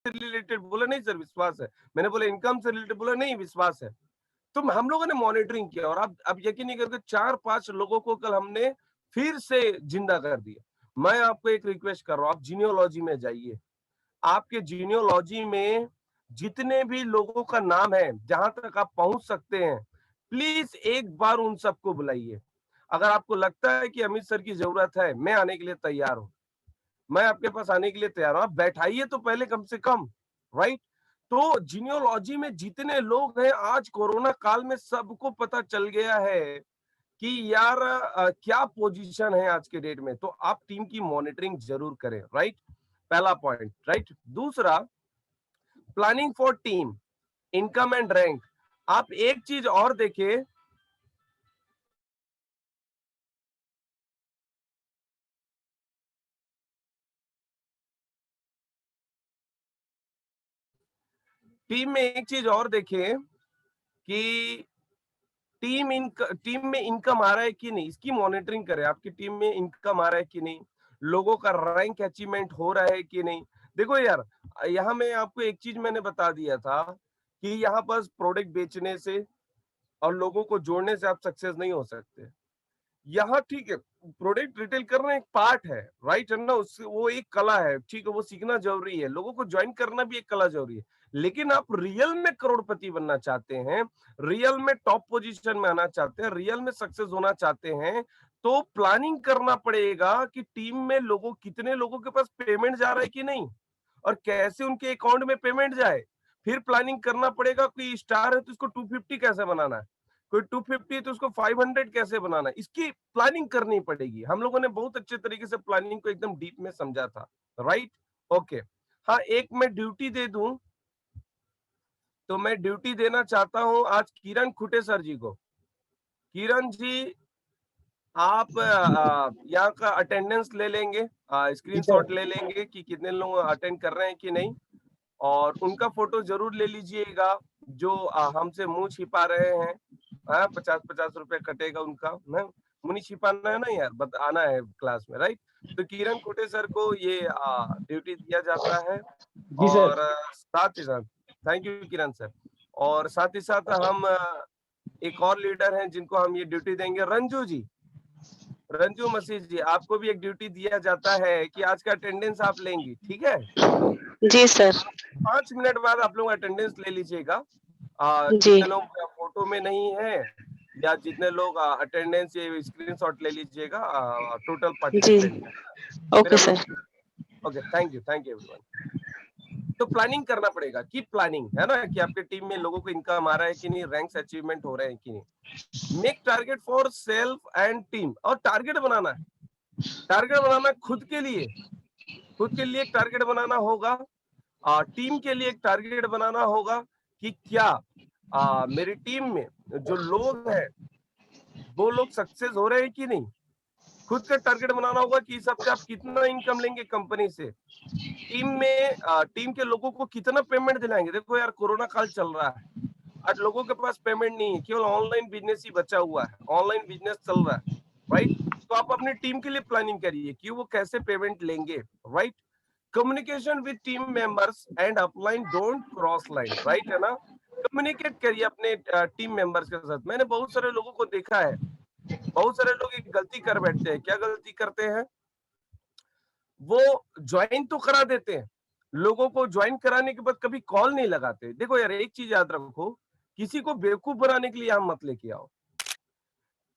से रिलेटेड बोला नहीं सर विश्वास है, मैंने बोला इनकम से रिलेटेड बोला नहीं विश्वास है। तो हम लोगों ने मॉनिटरिंग किया और आप यकीन नहीं करोगे 4-5 लोगों को कल हमने फिर से जिंदा कर दिया। मैं आपको एक रिक्वेस्ट कर रहा हूँ, आप जीनियोलॉजी में जाइए। आपके जीनियोलॉजी में जितने भी लोगों का नाम है, जहां तक आप पहुंच सकते हैं, प्लीज एक बार उन सबको बुलाइए। अगर आपको लगता है कि अमित सर की जरूरत है, मैं आने के लिए तैयार हूं। मैं आपके पास आने के लिए तैयार हूं। आप बैठाइए तो पहले कम से कम, राइट? तो जीनियोलॉजी में जितने लोग हैं, आज कोरोना काल में सबको पता चल गया है कि यार क्या पोजीशन है आज के डेट में। तो आप टीम की मॉनिटरिंग जरूर करें, राइट? पहला पॉइंट, राइट? दूसरा, planning for team, income and rank. आप एक चीज और देखिए, टीम में एक चीज और देखिए कि टीम में इनकम आ रहा है कि नहीं, इसकी मॉनिटरिंग करें। आपकी टीम में इनकम आ रहा है कि नहीं, लोगों का रैंक अचीवमेंट हो रहा है कि नहीं। देखो यार, यहाँ में आपको एक चीज मैंने बता दिया था कि यहाँ पर प्रोडक्ट बेचने से और लोगों को जोड़ने से आप सक्सेस नहीं हो सकते। यहाँ ठीक है, प्रोडक्ट रिटेल करना एक पार्ट है, राइट है ना? उससे वो एक कला है, ठीक है, वो सीखना जरूरी है, लोगों को ज्वाइन करना भी एक कला जरूरी है। लेकिन आप रियल में करोड़पति बनना चाहते हैं, रियल में टॉप पोजीशन में आना चाहते हैं, रियल में सक्सेस होना चाहते हैं, तो प्लानिंग करना पड़ेगा कि टीम में लोगों, कितने लोगों के पास पेमेंट जा रहा है कि नहीं, और कैसे उनके अकाउंट में पेमेंट जाए। फिर प्लानिंग करना पड़ेगा कि स्टार है तो इसको 250 कैसे बनाना है, कोई 250 तो उसको 500 कैसे बनाना है, इसकी प्लानिंग करनी पड़ेगी। हम लोगों ने बहुत अच्छे तरीके से प्लानिंग को एकदम डीप में समझा था, राइट? ओके। हाँ, एक मैं ड्यूटी दे दूं तो मैं ड्यूटी देना चाहता हूं आज किरण खुटे सर जी को। किरण जी, आप यहाँ का अटेंडेंस ले लेंगे, जी सर। स्क्रीनशॉट ले लेंगे कि कितने लोग अटेंड कर रहे हैं कि नहीं, और उनका फोटो जरूर ले लीजिएगा। जो हमसे मुंह छिपा रहे हैं, 50-50 रुपए कटेगा उनका। मुंह छिपाना है ना यार, आना है क्लास में, राइट? तो किरण कोटे सर को ये ड्यूटी दिया जाता है। जी सर। और साथ ही साथ, थैंक यू किरण सर। और साथ ही साथ हम एक और लीडर हैं जिनको हम ये ड्यूटी देंगे, रंजू जी। रंजू मसीह जी, आपको भी एक ड्यूटी दिया जाता है कि आज का अटेंडेंस आप लेंगी, ठीक है? जी सर। 5 मिनट बाद आप लोग अटेंडेंस ले लीजिएगा। जी जितने लोग फोटो में नहीं है, या जितने लोग अटेंडेंस ये स्क्रीनशॉट ले लीजिएगा, टोटल जी। पार्टिसिपेंट। ओके मेरा sir. Okay, thank you everyone. तो प्लानिंग करना पड़ेगा, की प्लानिंग है ना, कि आपके टीम में लोगों को इनकम आ रहा है कि नहीं, रैंक्स अचीवमेंट हो रहे हैं कि नहीं। Make target for self and team, और टारगेट बनाना है। टारगेट बनाना खुद के लिए एक टारगेट बनाना होगा, टीम के लिए एक टारगेट बनाना होगा कि क्या मेरी टीम में जो लोग हैं वो लोग सक्सेस हो रहे हैं कि नहीं। खुद का टारगेट बनाना होगा कि इस हफ्ते आप कितना इनकम लेंगे कंपनी से। टीम के लोगों को कितना पेमेंट दिलाएंगे। देखो यार, कोरोना काल चल रहा है, आज लोगों के पास पेमेंट नहीं है, केवल ऑनलाइन बिजनेस ही बचा हुआ है, ऑनलाइन बिजनेस चल रहा है, राइट? तो आप अपनी टीम के लिए प्लानिंग करिए कि वो कैसे पेमेंट लेंगे, right? Communication with team members and upline, don't cross line, right है ना? कम्युनिकेट करिए अपने टीम मेंबर्स के साथ। मैंने बहुत सारे लोगों को देखा है, बहुत सारे लोग एक गलती कर बैठते हैं। क्या गलती करते हैं? वो ज्वाइन तो करा देते हैं, लोगों को ज्वाइन कराने के बाद कभी कॉल नहीं लगाते। देखो यार, एक चीज याद रखो, किसी को बेवकूफ बनाने के लिए हम मत लेके आओ।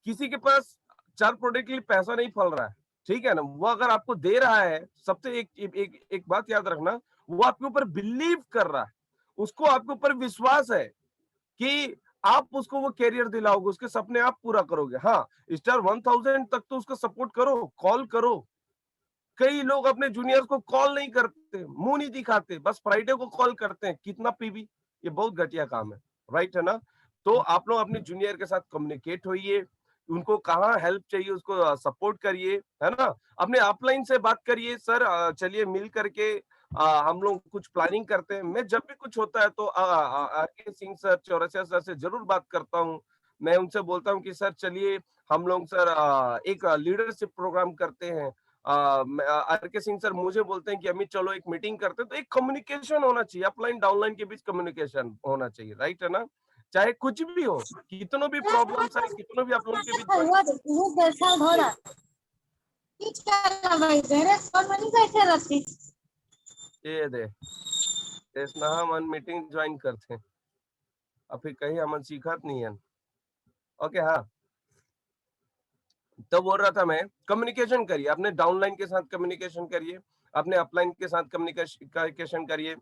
किसी के पास 4 प्रोडक्ट के लिए पैसा नहीं फल रहा है, ठीक है ना, वो अगर आपको दे रहा है, सबसे एक बात याद रखना, वो आपके ऊपर बिलीव कर रहा है, उसको आपके ऊपर विश्वास है कि आप उसको वो कैरियर दिलाओगे, उसके सपने आप पूरा करोगे। हाँ, स्टार 1000 तक तो उसका सपोर्ट करो, कॉल करो। कई लोग अपने जूनियर्स को कॉल नहीं करते, मुंह नहीं दिखाते, बस फ्राइडे को कॉल करते हैं, कितना पीबी। ये बहुत घटिया काम है, राइट है ना? तो आप लोग अपने जूनियर के साथ कम्युनिकेट होइए, उनको कहाँ हेल्प चाहिए उसको सपोर्ट करिए, है ना? अपने अपलाइन से बात करिए, सर चलिए मिल करके हम लोग कुछ प्लानिंग करते हैं। मैं जब भी कुछ होता है तो आर के सिंह सर, चौरसिया सर से जरूर बात करता हूँ। मैं उनसे बोलता हूँ कि सर चलिए हम लोग सर एक लीडरशिप प्रोग्राम करते हैं, आर के सिंह सर मुझे बोलते हैं कि अमित चलो एक मीटिंग करते हैं, तो एक कम्युनिकेशन होना चाहिए, अपलाइन डाउनलाइन के बीच कम्युनिकेशन होना चाहिए, राइट है ना? चाहे कुछ भी हो, कितनों भी प्रॉब्लम्स आए, कितनों भी आप लोगों के बीच ये दे ना हम मीटिंग ज्वाइन करते हैं अभी कहीं हम सीखत नहीं है। ओके हाँ, तो बोल रहा था मैं, कम्युनिकेशन करिए, अपने डाउनलाइन के साथ कम्युनिकेशन करिए, अपने अपलाइन के साथ कम्युनिकेशन करिए,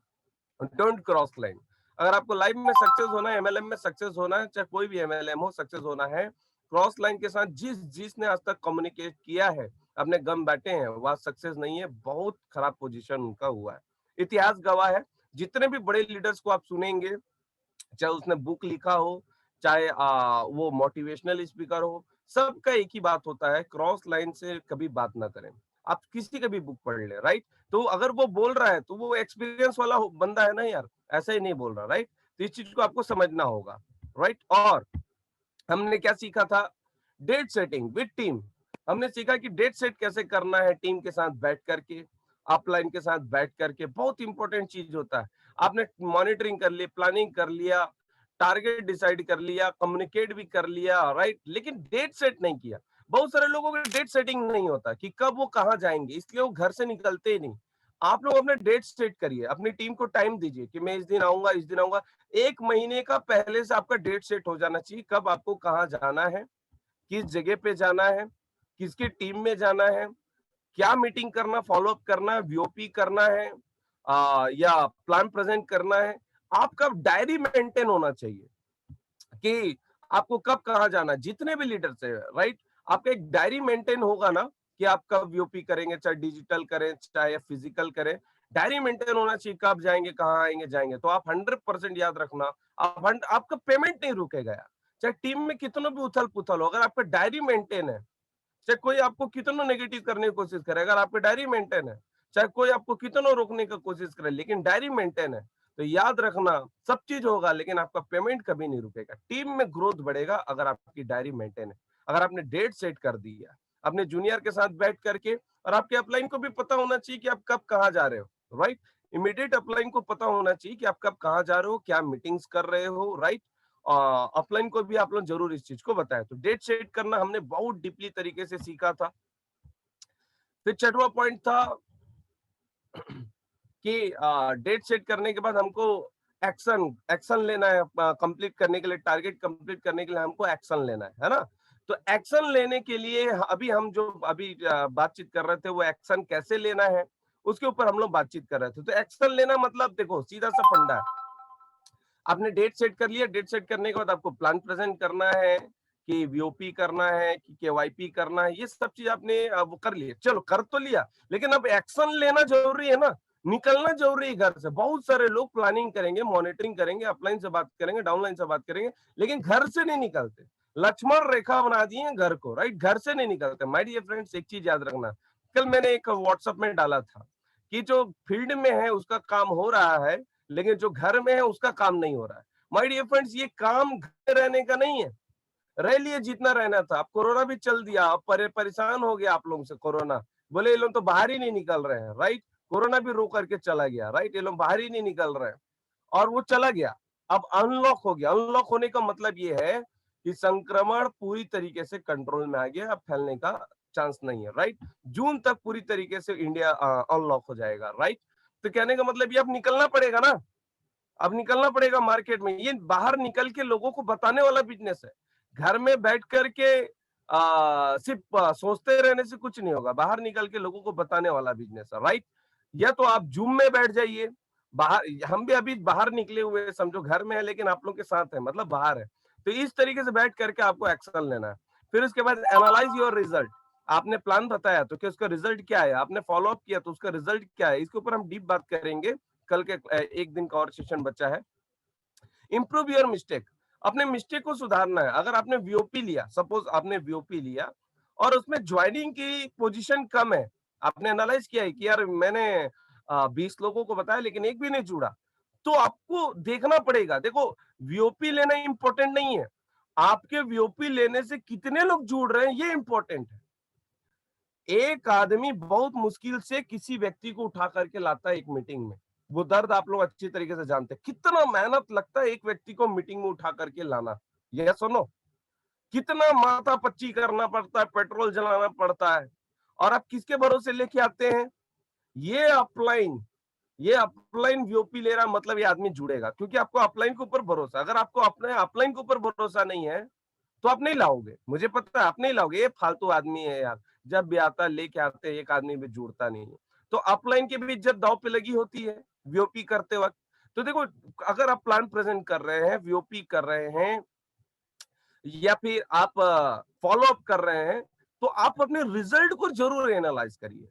डोंट क्रॉस लाइन। अगर आपको लाइफ में सक्सेस होना है, एमएलएम में सक्सेस होना है, चाहे कोई भी एमएलएम हो, सक्सेस होना है, क्रॉस लाइन के साथ जिसने आज तक कम्युनिकेट किया है, अपने गम बांटे हैं, वह सक्सेस नहीं है, बहुत खराब पोजीशन उनका हुआ है। इतिहास गवाह है, जितने भी बड़े लीडर्स को आप सुनेंगे, चाहे उसने बुक लिखा हो, चाहे वो मोटिवेशनल स्पीकर हो, सबका एक ही बात होता है, क्रॉस लाइन से कभी बात ना करें। आप किसी का भी बुक पढ़ ले, राइट? तो अगर वो बोल रहा है तो वो एक्सपीरियंस वाला बंदा है ना यार, ऐसा ही नहीं बोल रहा, राइट? तो इस चीज को आपको समझना होगा, राइट? और हमने क्या सीखा था? Date setting with team. हमने सीखा कि डेट सेट कैसे करना है टीम के साथ बैठ करके, अपलाइन के साथ बैठ करके, बहुत इंपॉर्टेंट चीज होता है। आपने मॉनिटरिंग कर ली, प्लानिंग कर लिया, टारगेट डिसाइड कर लिया, कम्युनिकेट भी कर लिया, राइट, लेकिन डेट सेट नहीं किया। बहुत सारे लोगों का डेट सेटिंग नहीं होता कि कब वो कहाँ जाएंगे, इसलिए वो घर से निकलते ही नहीं। आप लोग अपने डेट सेट करिए, अपनी टीम को टाइम दीजिए कि मैं इस दिन आऊंगा, इस दिन आऊंगा। एक महीने का पहले से आपका डेट सेट हो जाना चाहिए, कब आपको कहाँ जाना है, किस जगह पे जाना है, किसकी टीम में जाना है, क्या मीटिंग करना, फॉलो अप करना है, वीओपी करना है, या प्लान प्रेजेंट करना है। आपका डायरी मेंटेन होना चाहिए कि आपको कब कहाँ जाना है, जितने भी लीडर्स है, राइट? आपका एक डायरी मेंटेन होगा ना कि आप कब वीओपी करेंगे, चाहे डिजिटल करें चाहे फिजिकल करें, डायरी मेंटेन होना चाहिए, कब जाएंगे, कहाँ आएंगे, जाएंगे। तो आप 100% याद रखना, आपका पेमेंट नहीं रुकेगा यार, चाहे टीम में कितना भी उथल पुथल हो, अगर आपका डायरी मेंटेन है, चाहे कोई आपको कितना नेगेटिव करने की कोशिश करे, अगर आपकी डायरी मेंटेन है, चाहे कोई आपको कितना रोकने की कोशिश करे, लेकिन डायरी मेंटेन है, तो याद रखना सब चीज होगा, लेकिन आपका पेमेंट कभी नहीं रुकेगा, टीम में ग्रोथ बढ़ेगा अगर आपकी डायरी मेंटेन है। अगर आपने डेट सेट कर दी है अपने जूनियर के साथ बैठ करके, और आपके अपलाइन को भी पता होना चाहिए कि आप कब कहाँ जा रहे हो, राइट? इमीडिएट अपलाइन को पता होना चाहिए कि आप कब कहाँ जा रहे हो, क्या मीटिंग्स कर रहे हो, राइट? अपलाइन को भी आप लोग जरूर इस चीज को बताएं। तो डेट सेट करना हमने बहुत डीपली तरीके से सीखा था। फिर छठवां पॉइंट था कि डेट सेट करने के बाद हमको एक्शन एक्शन लेना है, कंप्लीट करने के लिए, टारगेट कंप्लीट करने के लिए हमको एक्शन लेना है ना? तो एक्शन लेने के लिए अभी हम जो अभी बातचीत कर रहे थे, वो एक्शन कैसे लेना है उसके ऊपर हम लोग बातचीत कर रहे थे। तो एक्शन लेना मतलब देखो सीधा सा फंडा है, आपने डेट सेट कर लिया, डेट सेट करने के बाद आपको प्लान प्रेजेंट करना है कि वीओपी करना है कि केवाईपी करना है, ये सब चीज आपने वो कर लिया, चलो कर तो लिया, लेकिन अब एक्शन लेना जरूरी है ना, निकलना जरूरी है घर से। बहुत सारे लोग प्लानिंग करेंगे, मॉनिटरिंग करेंगे, अपलाइन से बात करेंगे, डाउनलाइन से बात करेंगे, लेकिन घर से नहीं निकलते, लक्ष्मण रेखा बना दिए घर को, राइट? घर से नहीं निकलते। माय डियर फ्रेंड्स, एक चीज याद रखना, कल मैंने एक व्हाट्सएप में डाला था कि जो फील्ड में है उसका काम हो रहा है, लेकिन जो घर में है उसका काम नहीं हो रहा है। माय डियर फ्रेंड्स, ये काम घर रहने का नहीं है, रह लिए जितना रहना था। अब कोरोना भी चल दिया, अब परेशान हो गया आप लोगों से कोरोना, बोले ये लोग तो बाहर ही नहीं निकल रहे हैं, राइट? कोरोना भी रो करके चला गया, राइट? ये लोग बाहर ही नहीं निकल रहे हैं, और वो चला गया। अब अनलॉक हो गया। अनलॉक होने का मतलब ये है कि संक्रमण पूरी तरीके से कंट्रोल में आ गया, अब फैलने का चांस नहीं है, राइट? जून तक पूरी तरीके से इंडिया अनलॉक हो जाएगा, राइट? तो कहने का मतलब ये अब निकलना पड़ेगा ना, अब निकलना पड़ेगा मार्केट में। ये बाहर निकल के लोगों को बताने वाला बिजनेस है। घर में बैठ करके सिर्फ सोचते रहने से कुछ नहीं होगा, बाहर निकल के लोगों को बताने वाला बिजनेस है, राइट? या तो आप जूम में बैठ जाइए, बाहर, हम भी अभी बाहर निकले हुए हैं, समझो घर में है लेकिन आप लोग के साथ है, मतलब बाहर है। तो इस तरीके से बैठ करके आपको एक्शन लेना है। फिर उसके बाद एनालाइज योर रिजल्ट। आपने प्लान बताया तो क्या उसका रिजल्ट क्या है, आपने फॉलो अप किया तो उसका रिजल्ट क्या है, इसके ऊपर हम डीप बात करेंगे। कल के एक दिन का और सेशन बचा है। Improve your mistake. अपने मिस्टेक को सुधारना है। अगर आपने वीओपी लिया, सपोज आपने वीओपी लिया और उसमें ज्वाइनिंग की पोजीशन कम है, आपने एनालाइज किया है कि यार मैंने 20 लोगों को बताया लेकिन एक भी नहीं जुड़ा, तो आपको देखना पड़ेगा। देखो, वीओपी लेना इंपॉर्टेंट नहीं है, आपके वीओपी लेने से कितने लोग जुड़ रहे हैं ये इंपॉर्टेंट है। एक आदमी बहुत मुश्किल से किसी व्यक्ति को उठा करके लाता है एक मीटिंग में। वो दर्द आप लोग अच्छी तरीके से जानते हैं। कितना मेहनत लगता है एक व्यक्ति को मीटिंग में उठा करके लाना। यस सुनो, कितना माथापच्ची करना पड़ता है, पेट्रोल जलाना पड़ता है, और आप किसके भरोसे लेके आते हैं? ये अपलाइन, ये अपलाइन वीओपी ले रहा, मतलब ये आदमी जुड़ेगा, क्योंकि आपको अपलाइन के ऊपर भरोसा। अगर आपको अपने अपलाइन के ऊपर भरोसा नहीं है तो आप नहीं लाओगे, मुझे पता है आप नहीं लाओगे। ये फालतू आदमी है यार, जब भी आता लेके आते एक आदमी भी जुड़ता नहीं है। तो अपलाइन की भी इज्जत दांव पे लगी होती है वीओपी करते वक्त। तो देखो, अगर आप प्लान प्रेजेंट कर रहे हैं, वीओपी कर रहे हैं, या फिर आप फॉलो अप कर रहे हैं, तो आप अपने रिजल्ट को जरूर एनालाइज करिए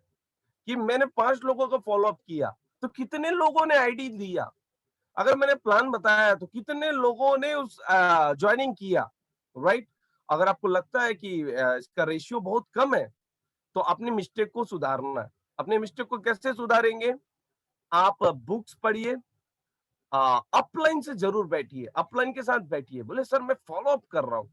कि मैंने 5 लोगों को फॉलो अप किया तो कितने लोगों ने आईडी दिया। अगर मैंने प्लान बताया तो कितने लोगों ने उस ज्वाइनिंग किया, राइट? अगर आपको लगता है कि इसका रेशियो बहुत कम है, तो अपनी मिस्टेक को सुधारना है। अपने मिस्टेक को कैसे सुधारेंगे? आप बुक्स पढ़िए, अपलाइन से जरूर बैठिए, अपलाइन के साथ बैठिए। बोले सर मैं फॉलो अप कर रहा हूँ,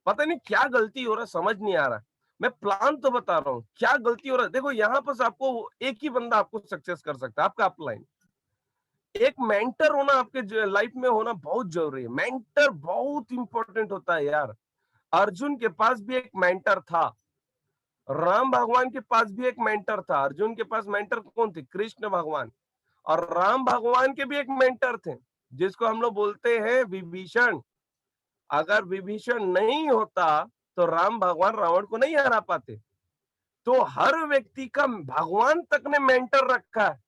पता नहीं क्या गलती हो रहा है, समझ नहीं आ रहा है। मैं प्लान तो बता रहा हूँ, क्या गलती हो रहा है। देखो यहाँ पर आपको एक ही बंदा आपको सक्सेस कर सकता है, आपका अपलाइन। एक मेंटर होना आपके लाइफ में होना बहुत जरूरी है। मेंटर बहुत इंपॉर्टेंट होता है यार। अर्जुन के पास भी एक मेंटर था, राम भगवान के पास भी एक मेंटर था। अर्जुन के पास मेंटर कौन थे? कृष्ण भगवान। और राम भगवान के भी एक मेंटर थे, जिसको हम लोग बोलते हैं विभीषण। अगर विभीषण नहीं होता तो राम भगवान रावण को नहीं हरा पाते। तो हर व्यक्ति का भगवान तक ने मेंटर रखा है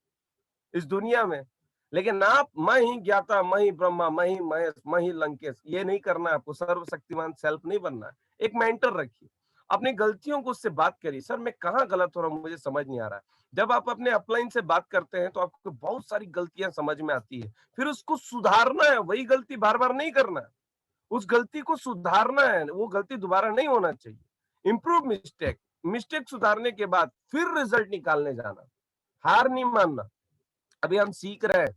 इस दुनिया में। लेकिन आप मैं ही ज्ञाता, मैं ही ब्रह्मा, मैं ही महेश, मैं ही लंकेश, ये नहीं करना है आपको। सर्वशक्तिमान सेल्फ नहीं बनना है। एक मेंटर रखिए, अपनी गलतियों को उससे बात करिए, सर मैं कहाँ गलत हो रहा हूँ, मुझे समझ नहीं आ रहा है। जब आप अपने अपलाइन से बात करते हैं तो आपको बहुत सारी गलतियां समझ में आती है, फिर उसको सुधारना है। वही गलती बार बार नहीं करना है, उस गलती को सुधारना है, वो गलती दोबारा नहीं होना चाहिए। इंप्रूव मिस्टेक, मिस्टेक सुधारने के बाद फिर रिजल्ट निकालने जाना, हार नहीं मानना। अभी हम सीख रहे हैं,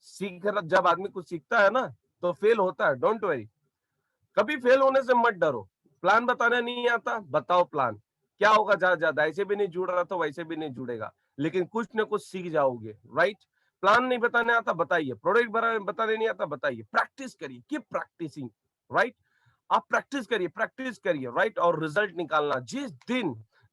सीख रहा, जब आदमी कुछ सीखता है ना तो फेल होता है, डोंट वरी। कभी फेल होने से मत डरो। प्लान बताना नहीं आता, बताओ प्लान क्या होगा। ज्यादा ज्यादा ऐसे भी नहीं जुड़ रहा तो वैसे भी नहीं जुड़ेगा, लेकिन कुछ ना कुछ सीख जाओगे, राइट? प्लान नहीं बताने आता, बताइए। प्रोडक्ट बताने नहीं आता, बताइए। प्रैक्टिस करिए, कीप प्रैक्टिसिंग, राइट? आप प्रैक्टिस करिए, राइट? और रिजल्ट निकालना।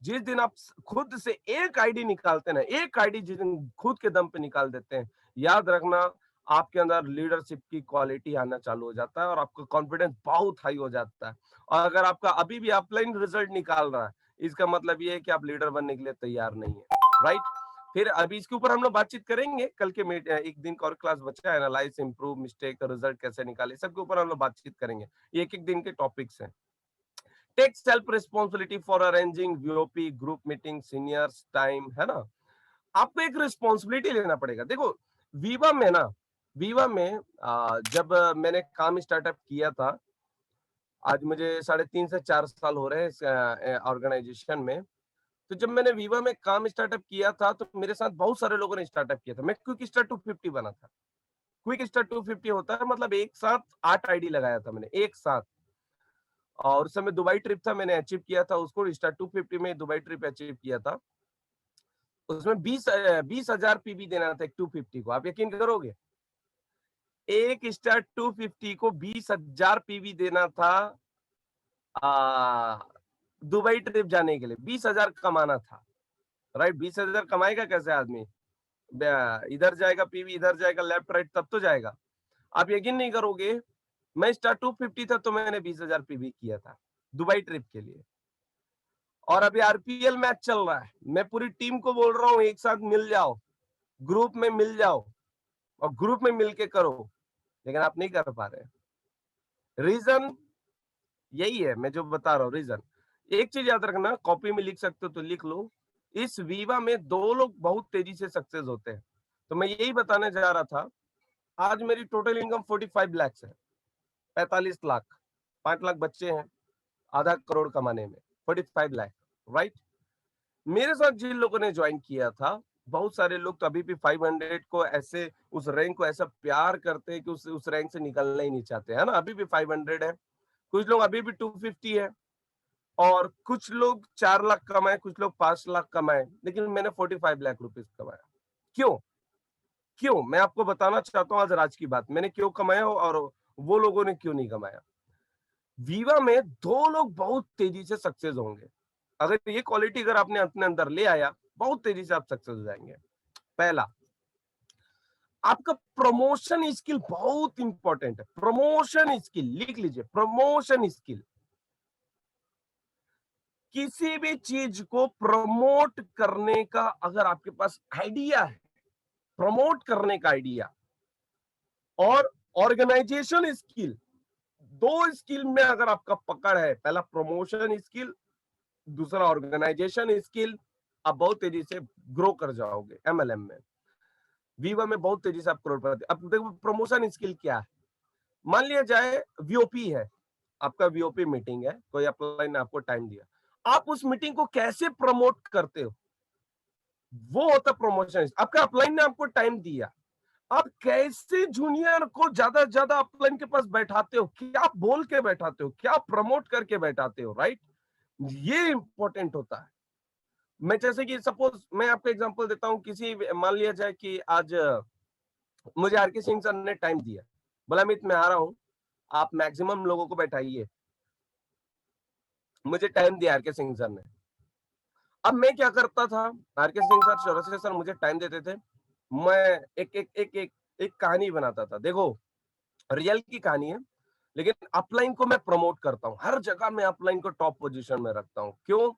जिस दिन आप खुद से एक आईडी निकालते हैं ना, एक आईडी जिस दिन खुद के दम पे निकाल देते हैं, याद रखना आपके अंदर लीडरशिप की क्वालिटी आना चालू हो जाता है और आपका कॉन्फिडेंस बहुत हाई हो जाता है। और अगर आपका अभी भी अपलाइन रिजल्ट निकाल रहा है, इसका मतलब ये है कि आप लीडर बनने के लिए तैयार नहीं है, राइट? फिर अभी इसके ऊपर हम लोग बातचीत करेंगे कल के एक दिन का और क्लास बचा है, एनालाइज, इंप्रूव, मिस्टेक, रिजल्ट कैसे निकाले, सबके ऊपर हम लोग बातचीत करेंगे। ये एक एक दिन के टॉपिक्स हैं। Take self responsibility for arranging VOP group meeting, seniors time, है ना? आपको एक रिस्पॉन्सिबिलिटी लेना पड़ेगा। देखो वीवा में ना, वीवा में जब मैंने काम स्टार्टअप किया था, आज मुझे 3.5 से 4 साल हो रहे हैं इस ऑर्गेनाइजेशन में। तो जब मैंने वीवा में काम स्टार्टअप किया था तो मेरे साथ बहुत सारे लोगों ने स्टार्टअप किया था। मैं क्विक स्टार्ट 250 बना था। क्विक स्टार्ट 250 होता है मतलब एक साथ 8 आईडी लगाया था मैंने एक साथ। और उस समय दुबई ट्रिप था, मैंने अचीव किया था उसको। स्टार्ट 250 में दुबई ट्रिप अचीव किया था। उसमें 20,000 पीबी देना था एक 250 को। आप यकीन करोगे, एक स्टार 250 को 20,000 पीवी देना था आ, दुबई ट्रिप जाने के लिए। 20,000 कमाना था, राइट? 20,000 कमाएगा कैसे आदमी? इधर जाएगा पीवी, इधर जाएगा लेफ्ट राइट, तब तो जाएगा। आप यकीन नहीं करोगे, मैं स्टार 250 था तो मैंने 20,000 पीवी किया था दुबई ट्रिप के लिए। और अभी आरपीएल मैच चल रहा है, मैं पूरी टीम को बोल रहा हूँ एक साथ मिल जाओ, ग्रुप में मिल जाओ और ग्रुप में मिलके करो, लेकिन आप नहीं कर पा रहे। रीजन यही है, मैं जो बता रहा हूँ रीजन। एक चीज याद रखना, कॉपी में लिख सकते हो तो लिख लो। इस वीवा में 2 लोग बहुत तेजी से सक्सेस होते हैं। तो मैं यही बताने जा रहा था। आज मेरी टोटल इनकम 45 लाख है, 45 लाख, 5 लाख बच्चे हैं आधा करोड़ कमाने में, 45 लाख, राइट? मेरे साथ जिन लोगों ने ज्वाइन किया था, बहुत सारे लोग तो अभी भी 500 को ऐसे, उस रैंक को ऐसा प्यार करते हैं कि उस रैंक से निकलना ही नहीं चाहते, है ना? अभी भी 500 है, कुछ लोग अभी भी 250 है। और कुछ लोग 4 लाख कमाए, कुछ लोग 5 लाख कमाए, लेकिन मैंने 45 लाख रुपीस कमाया। क्यों? क्यों? मैं आपको बताना चाहता हूँ आज राज की बात। मैंने क्यों कमाया और वो लोगों ने क्यों नहीं कमाया। विवा में 2 लोग बहुत तेजी से सक्सेस होंगे। अगर ये क्वालिटी अगर आपने अपने अंदर ले आया, बहुत तेजी से आप सक्सेस हो जाएंगे। पहला, आपका प्रमोशन स्किल बहुत इंपॉर्टेंट है। प्रमोशन स्किल लिख लीजिए, प्रमोशन स्किल। किसी भी चीज को प्रमोट करने का अगर आपके पास आइडिया है, प्रमोट करने का आइडिया और ऑर्गेनाइजेशन स्किल, 2 स्किल में अगर आपका पकड़ है, पहला प्रमोशन स्किल, दूसरा ऑर्गेनाइजेशन स्किल, आप बहुत तेजी से ग्रो कर जाओगे एमएलएम में। वीवा में बहुत तेजी से आप करोड़पति। अब देखो प्रमोशन स्किल क्या है। मान लिया जाए वीओपी है, आपका वीओपी मीटिंग है, कोई अपलाइन ने आपको टाइम दिया, आप उस मीटिंग को कैसे प्रमोट करते हो, वो होता प्रमोशन। आपका अपलाइन ने आपको टाइम दिया, आप कैसे जूनियर को ज्यादा से ज्यादा अपलाइन के पास बैठाते हो, क्या बोल के बैठाते हो, क्या प्रमोट करके बैठाते हो, राइट। ये इंपॉर्टेंट होता है। मैं जैसे कि सपोज मैं आपको एग्जांपल देता हूं, किसी मान लिया जाए कि आज मुझे आरके सिंह सर ने टाइम दिया, बोला अमित मैं आ रहा हूं, आप मैक्सिमम लोगों को बैठाइए। मुझे टाइम दिया आरके सिंह सर ने। अब मैं क्या करता था, RK Singh sir Chaurasia sir मुझे टाइम देते थे, मैं एक कहानी बनाता था। देखो रियल की कहानी है, लेकिन अपलाइन को मैं प्रमोट करता हूँ, हर जगह मैं अपलाइन को टॉप पोजीशन में रखता हूँ। क्यों?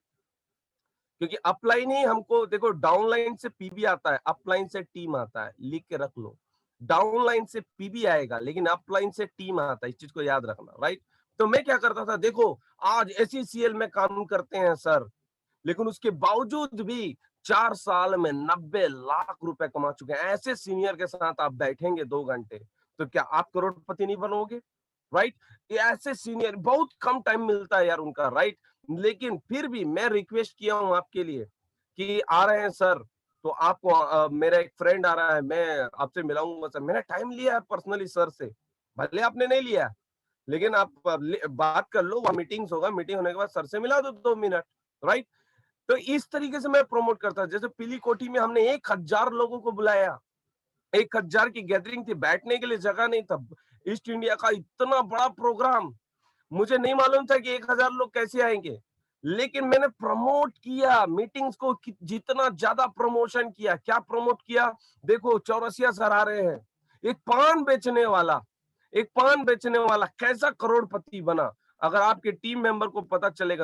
क्योंकि अपलाइन ही हमको, देखो डाउनलाइन से पीबी आता है, अपलाइन से टीम आता है, लिख के रख लो। डाउनलाइन से पीबी आएगा, लेकिन अपलाइन से टीम आता है, इस चीज को याद रखना, राइट। तो मैं क्या करता था, देखो आज एसईसीएल में काम करते हैं सर, लेकिन उसके बावजूद भी 4 साल में 90 लाख रुपए कमा चुके हैं। ऐसे सीनियर के साथ आप बैठेंगे 2 घंटे, तो क्या आप करोड़पति नहीं बनोगे, राइट। ये ऐसे सीनियर बहुत कम टाइम मिलता है यार उनका, राइट। लेकिन फिर भी मैं रिक्वेस्ट किया हूं आपके लिए कि आ रहे हैं सर, तो आपको मेरा एक फ्रेंड आ रहा है, मैं आपसे मिलाऊंगा सर। मैंने टाइम लिया है पर्सनली सर से, भले आपने नहीं लिया, लेकिन आप बात कर लो, वहां मीटिंग्स होगा, मीटिंग होने के बाद सर से मिला दो 2 मिनट, राइट। तो इस तरीके से मैं प्रमोट करता, जैसे पीली कोठी में हमने 1000 लोगों को बुलाया, 1000 की गैदरिंग थी, बैठने के लिए जगह नहीं था। ईस्ट इंडिया का इतना बड़ा प्रोग्राम, मुझे नहीं मालूम था कि 1000 लोग कैसे आएंगे, लेकिन मैंने प्रमोट किया मीटिंग्स को, जितना ज्यादा प्रमोशन किया। क्या प्रमोट किया? देखो चौरसिया सर आ रहे हैं, एक पान बेचने वाला, एक पान बेचने वाला कैसा करोड़पति बना। अगर आपके टीम मेंबर को पता चलेगा